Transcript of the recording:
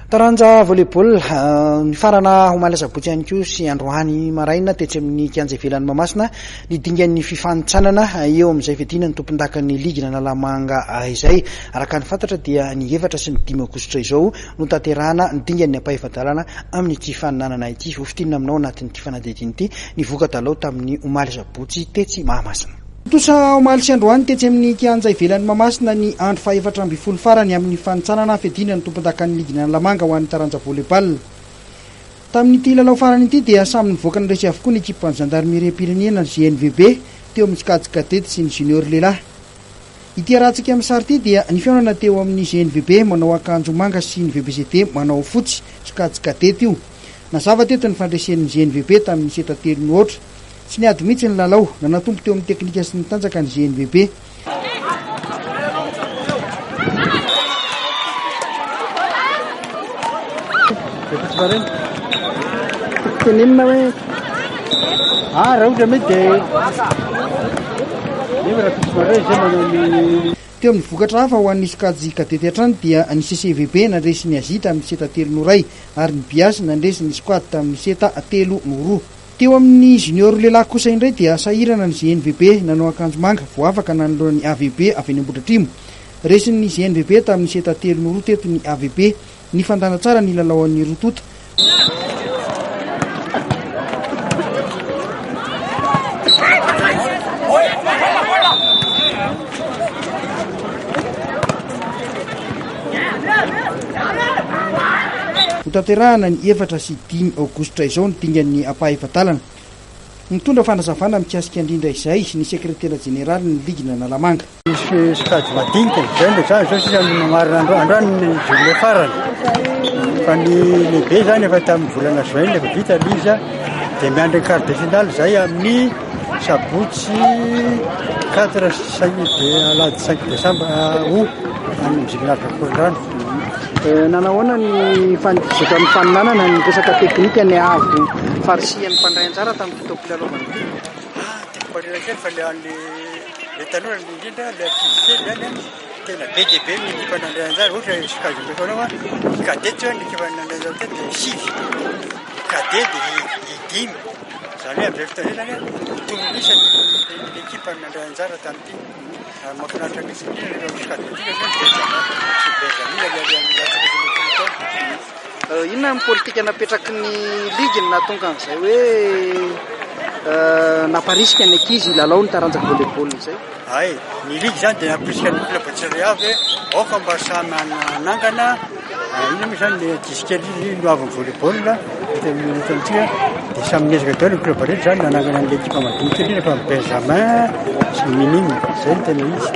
Taranja volleyball ny farana omaly sabotsy ihany koa sy androany maraina tetsy amin'ny kianja ivelan'ny Mahamasina ny dingan'ny fifanitsanana eo amin'izay fiadiana ny tompondakan'ny Ligin'Analamanga izay araka ny fantatra dia ny 7 sy ny 5 Aogositra izao no tanterahana ny dingan'ny ampahefa-dalana amin'ny ity faninanana ity hofitinina aminao anatin'ity fanadihadiana ity ny voka dalao tamin'ny omaly sabotsy tetsy Mahamasina. Tosa omaly sy androany tetsy amin'ny kianja ivelan'ny Mahamasina ny andro faha-4 ambin'ny folo farany amin'ny fanitsanana fiadiana ny tompondakan'ny Ligin'Analamanga ho an'ny taranja volleyball. Tamin'ity lalao farany ity dia samy nivoaka ny resy avokoa ny ekipa ny gendarmerie-pirenena ny GNVB teo amin'ny skadzy kadety sy ny junior lehilahy. Ity arahantsika amin'ny sary ity dia ny fiaonana teo amin'ny GNVB manao akanjo manga sy ny VBCT manao fotsy skadzy kadety io. Nazava teto ny fandresen'ny GNVB tamin'ny seta telo ny ohatra. Tsy niady mihitsy ny lalao nanatompo teo amin'ny teknika sy ny tanjaka ny GNVB. Tenenina hoe raha ohatra mety teo amin'ny vokatra hafa ho an'ny skadzy kadety hatrany dia ny CCVB nandresy ny azita amin'ny seta telo no ray ary ny biasy nandresy ny squad tamin'ny seta telo no roa. Teo amin'ny junior lehilahy kosa indray dia sahirana ny GNVB nanao akanjo manga vao afaka nanoloana ny AVB avy any Ambohidratrimo. Resin'ny GNVB tamin'ny seta telo no roa teto ny AVB ny fandana tsara ny lalao an'ny rotota. Hotanterahana ny 7 sy 5 Aogositra izao ny dingan'ny ampahefa-dalana. Mitondra fanazavana mikasika indrindra izay ny sekretera jeneraly ny Ligin'Analamanga. Skadzy madinika izay ndraiky zao sisa marina androany ny journée farany. Fa ny lehibe zany efa tamin'ny volana juin efa vita liza dia miandry quart de finale zay amin'ny sabotsy 4 alady 5 décembre amin'ny Ligin'Analamanga Korandrano. Nanahoana ny fandizotra amin'ny faninanana ny resaka teknika ny avo farisian'ny mpanday anjara tamin'ny fitaom-pilalaovana. Tena kely fa le tanora indrindra le akivy kely zany tena be dia be ny ekipa nanday anjara ohatra skadzy ndraiky anao kadety zany ekipa nanday anjara tena dia 6 kadety dia 5 zany hoe amin'izay fotoana zany tombonisa ny ekipa nanday anjara tamin'ity mahafinaritra misy indrindra ny skadzy inona ny politika napetraky ny ligy nahatonga an'izay hoe namparisika ny ankizy lalao ny taranja volleyball izay? Ay, ny ligy zany dia namparisika ny club tsirairay avy aoka mba samy anangana ina moa zany le disikely no avy ny volleyball tantsika dia samy miezaka daholo ny club rehetra zany nanangana ny ekipa madinika indrindra fa ny benjamin sy ny minime zay ny tena izy.